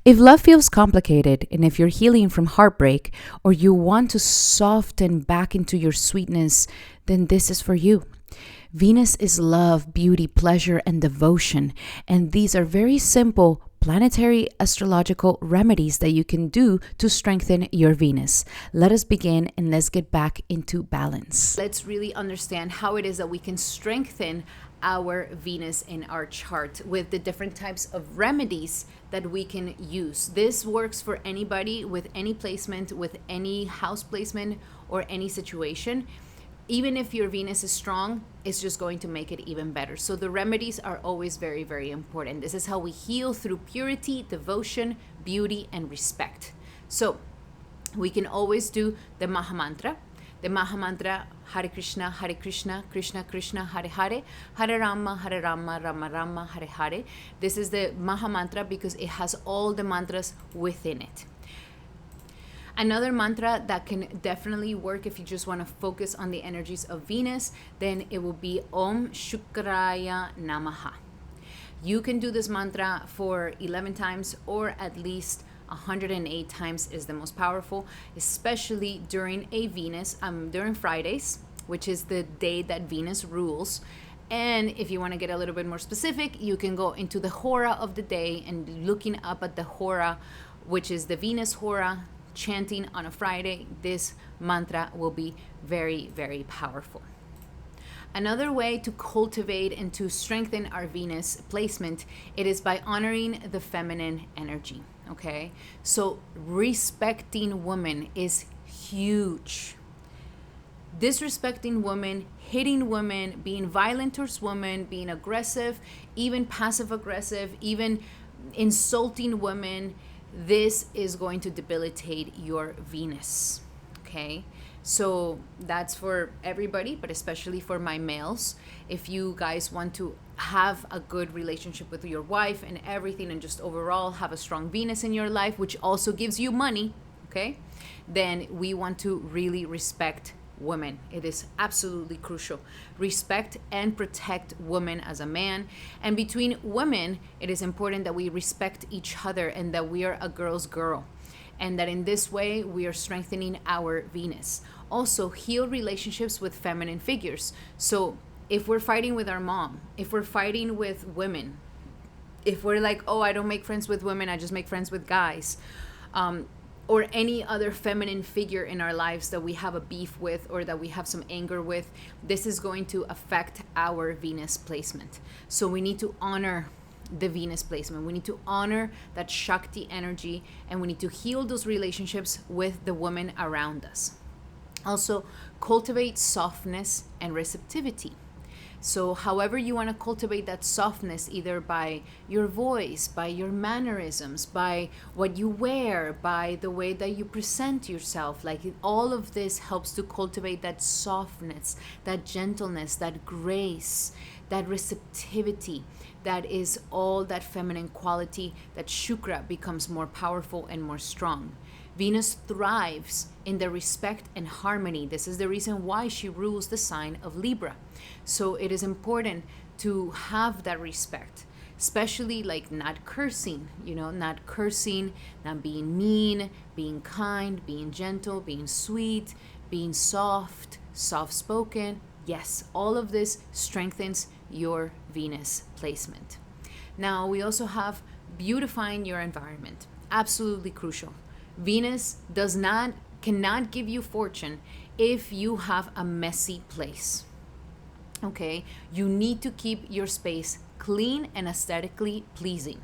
If love feels complicated, and if you're healing from heartbreak, or you want to soften back into your sweetness, then this is for you. Venus is love, beauty, pleasure, and devotion. And these are very simple planetary astrological remedies that you can do to strengthen your Venus. Let us begin and let's get back into balance. Let's really understand how it is that we can strengthen our Venus in our chart with the different types of remedies that we can use. This works for anybody with any placement, with any house placement, or any situation. Even if your Venus is strong, it's just going to make it even better. So the remedies are always very, very important. This is how we heal through purity, devotion, beauty, and respect. So we can always do the Maha Mantra. The Maha Mantra, Hare Krishna, Krishna Krishna, Hare Hare, Hare Rama, Rama Rama, Hare Hare. This is the Maha Mantra because it has all the mantras within it. Another mantra that can definitely work if you just want to focus on the energies of Venus, then it will be Om Shukraya Namaha. You can do this mantra for 11 times or at least 108 times is the most powerful, especially during during Fridays, which is the day that Venus rules. And if you want to get a little bit more specific, you can go into the hora of the day and looking up at the hora, which is the Venus hora, chanting on a Friday. This mantra will be very, very powerful. Another way to cultivate and to strengthen our Venus placement, it is by honoring the feminine energy, okay? So respecting women is huge. Disrespecting women, hitting women, being violent towards women, being aggressive, even passive aggressive, even insulting women, this is going to debilitate your Venus, okay? So that's for everybody, but especially for my males. If you guys want to have a good relationship with your wife and everything, and just overall have a strong Venus in your life, which also gives you money, okay? Then we want to really respect women. It is absolutely crucial. Respect and protect women as a man. And between women, it is important that we respect each other and that we are a girl's girl. And that in this way, we are strengthening our Venus. Also, heal relationships with feminine figures. So if we're fighting with our mom, if we're fighting with women, if we're like, oh, I don't make friends with women, I just make friends with guys, or any other feminine figure in our lives that we have a beef with or that we have some anger with, this is going to affect our Venus placement. So we need to honor the Venus placement. We need to honor that Shakti energy, and we need to heal those relationships with the women around us. Also, cultivate softness and receptivity. So however you want to cultivate that softness, either by your voice, by your mannerisms, by what you wear, by the way that you present yourself, like all of this helps to cultivate that softness, that gentleness, that grace, that receptivity. That is all that feminine quality, that Shukra becomes more powerful and more strong. Venus thrives in the respect and harmony. This is the reason why she rules the sign of Libra. So it is important to have that respect, especially like not cursing, not cursing, not being mean, being kind, being gentle, being sweet, being soft-spoken. Yes, all of this strengthens your Venus placement. Now, we also have beautifying your environment. Absolutely crucial. Venus cannot give you fortune if you have a messy place. Okay? You need to keep your space clean and aesthetically pleasing.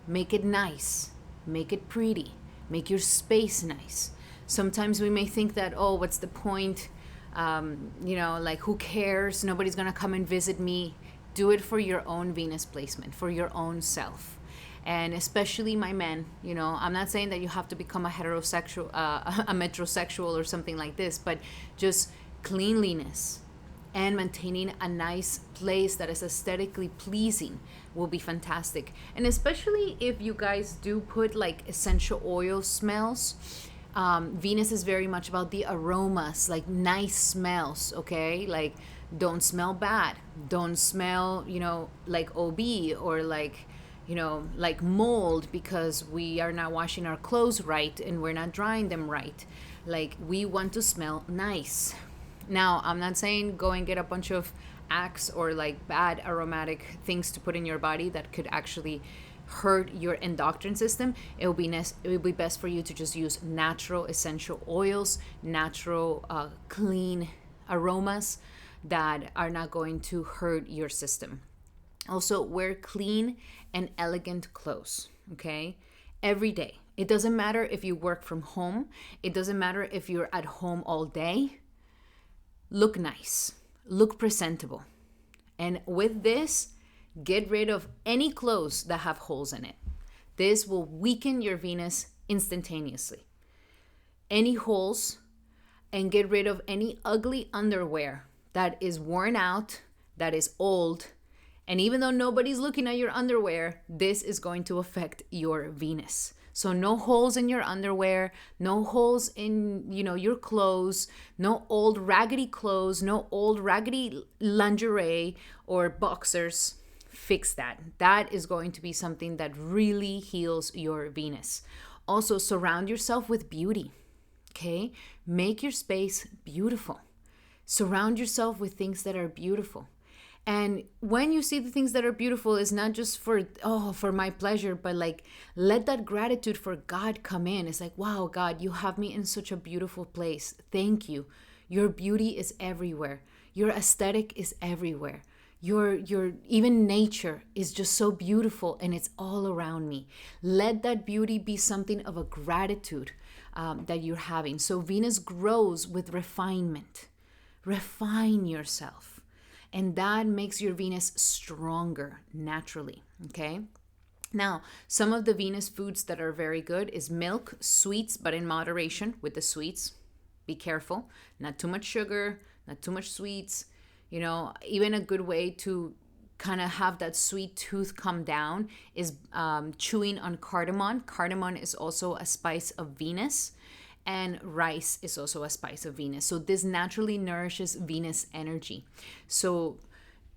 Make it nice. Make it pretty. Make your space nice. Sometimes we may think that, oh, what's the point? Like, who cares? Nobody's going to come and visit me. Do it for your own Venus placement, for your own self. And especially my men, I'm not saying that you have to become a heterosexual, a metrosexual or something like this, but just cleanliness and maintaining a nice place that is aesthetically pleasing will be fantastic. And especially if you guys do put like essential oil smells, Venus is very much about the aromas, like nice smells, okay? Like, don't smell bad. Don't smell, like OB or like, like mold because we are not washing our clothes right and we're not drying them right. Like, we want to smell nice. Now, I'm not saying go and get a bunch of Axe or like bad aromatic things to put in your body that could actually hurt your endocrine system. It will be best for you to just use natural essential oils, natural clean aromas that are not going to hurt your system. Also, wear clean and elegant clothes, okay? Every day. It doesn't matter if you work from home. It doesn't matter if you're at home all day. Look nice. Look presentable. And with this, get rid of any clothes that have holes in it. This will weaken your Venus instantaneously. Any holes, and get rid of any ugly underwear that is worn out, that is old. And even though nobody's looking at your underwear, this is going to affect your Venus. So no holes in your underwear, no holes in, your clothes, no old raggedy clothes, no old raggedy lingerie or boxers. Fix that. That is going to be something that really heals your Venus. Also, surround yourself with beauty. Okay? Make your space beautiful. Surround yourself with things that are beautiful. And when you see the things that are beautiful, it's not just for my pleasure, but like, let that gratitude for God come in. It's like, wow, God, you have me in such a beautiful place. Thank you. Your beauty is everywhere. Your aesthetic is everywhere. Your even nature is just so beautiful, and it's all around me. Let that beauty be something of a gratitude that you're having. So Venus grows with refinement. Refine yourself. And that makes your Venus stronger naturally, okay? Now, some of the Venus foods that are very good is milk, sweets, but in moderation with the sweets. Be careful. Not too much sugar, not too much sweets. Even a good way to kind of have that sweet tooth come down is chewing on cardamom. Cardamom is also a spice of Venus. And rice is also a spice of Venus. So this naturally nourishes Venus energy. So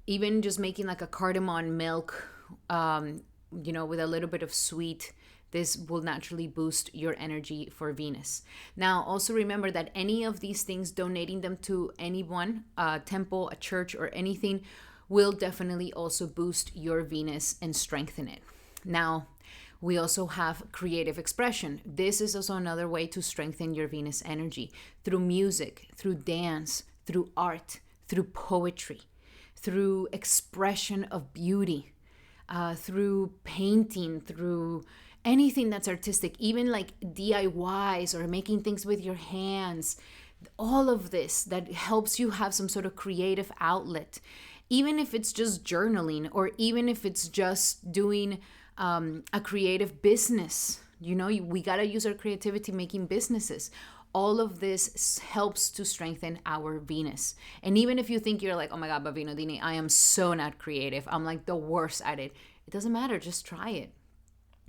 even just making like a cardamom milk, with a little bit of sweet, this will naturally boost your energy for Venus. Now, also remember that any of these things, donating them to anyone, a temple, a church, or anything, will definitely also boost your Venus and strengthen it. Now, we also have creative expression. This is also another way to strengthen your Venus energy through music, through dance, through art, through poetry, through expression of beauty, through painting, through anything that's artistic, even like DIYs or making things with your hands. All of this that helps you have some sort of creative outlet, even if it's just journaling or even if it's just doing a creative business. We got to use our creativity making businesses. All of this helps to strengthen our Venus. And even if you think you're like, oh my God, Bavino Dini, I am so not creative, I'm like the worst at it. It doesn't matter. Just try it.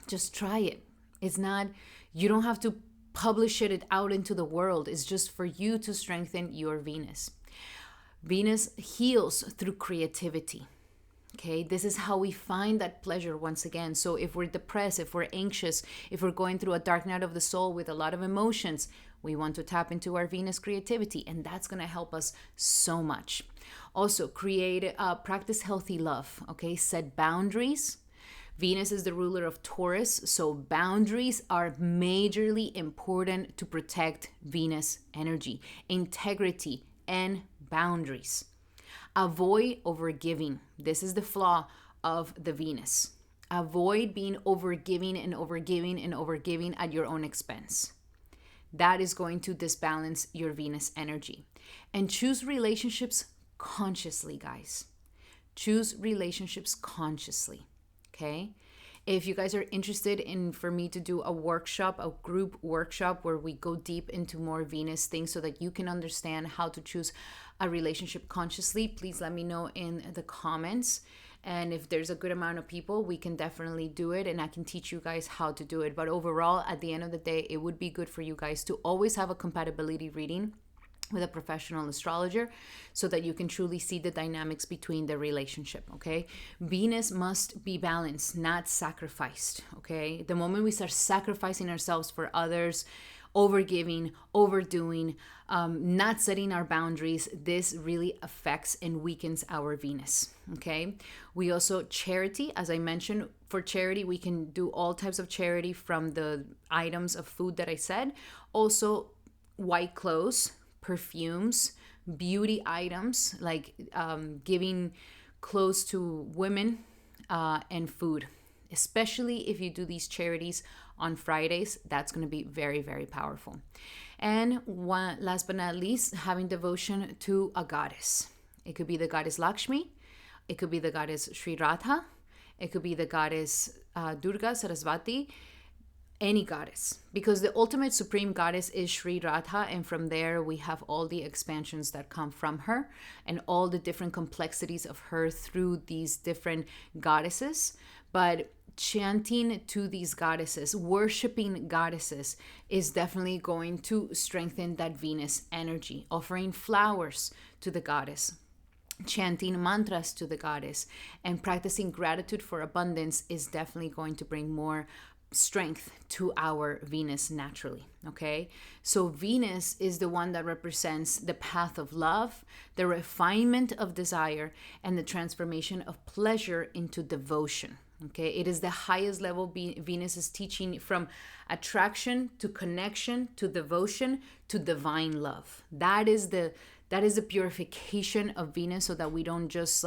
Just try it. It's not, you don't have to publish it out into the world. It's just for you to strengthen your Venus. Venus heals through creativity. Okay, this is how we find that pleasure once again. So if we're depressed, if we're anxious, if we're going through a dark night of the soul with a lot of emotions, we want to tap into our Venus creativity, and that's going to help us so much. Also, practice healthy love. Okay, set boundaries. Venus is the ruler of Taurus, so boundaries are majorly important to protect Venus energy, integrity, and boundaries. Avoid overgiving. This is the flaw of the Venus. Avoid being overgiving and overgiving and overgiving at your own expense. That is going to disbalance your Venus energy. And choose relationships consciously, guys. Choose relationships consciously, okay? If you guys are interested in for me to do a workshop, a group workshop where we go deep into more Venus things so that you can understand how to choose a relationship consciously, please let me know in the comments. And if there's a good amount of people, we can definitely do it and I can teach you guys how to do it. But overall, at the end of the day, it would be good for you guys to always have a compatibility reading with a professional astrologer so that you can truly see the dynamics between the relationship, okay? Venus must be balanced, not sacrificed, okay? The moment we start sacrificing ourselves for others, overgiving, overdoing, not setting our boundaries, this really affects and weakens our Venus, okay? We also, charity, as I mentioned, for charity, we can do all types of charity from the items of food that I said. Also, white clothes, perfumes, beauty items, like giving clothes to women, and food. Especially if you do these charities on Fridays, that's going to be very, very powerful. And one, last but not least, having devotion to a goddess. It could be the goddess Lakshmi. It could be the goddess Sri Radha. It could be the goddess Durga, Saraswati, any goddess, because the ultimate supreme goddess is Sri Radha, and from there we have all the expansions that come from her and all the different complexities of her through these different goddesses. But chanting to these goddesses, worshiping goddesses, is definitely going to strengthen that Venus energy. Offering flowers to the goddess, chanting mantras to the goddess, and practicing gratitude for abundance is definitely going to bring more strength to our Venus naturally, okay? So Venus is the one that represents the path of love, the refinement of desire, and the transformation of pleasure into devotion, okay? It is the highest level Venus is teaching, from attraction to connection to devotion to divine love. That is the purification of Venus, so that we don't just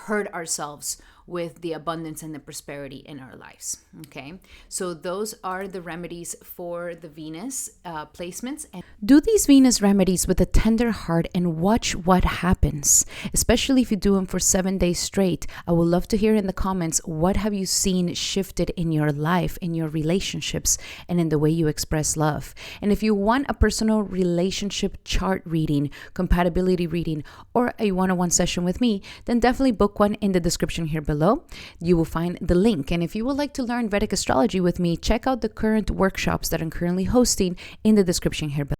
hurt ourselves with the abundance and the prosperity in our lives. Okay, so those are the remedies for the Venus placements. And do these Venus remedies with a tender heart and watch what happens, especially if you do them for 7 days straight. I would love to hear in the comments, what have you seen shifted in your life, in your relationships, and in the way you express love? And if you want a personal relationship chart reading, compatibility reading, or a one-on-one session with me, then definitely book one in the description here below. You will find the link. And if you would like to learn Vedic astrology with me, check out the current workshops that I'm currently hosting in the description here below.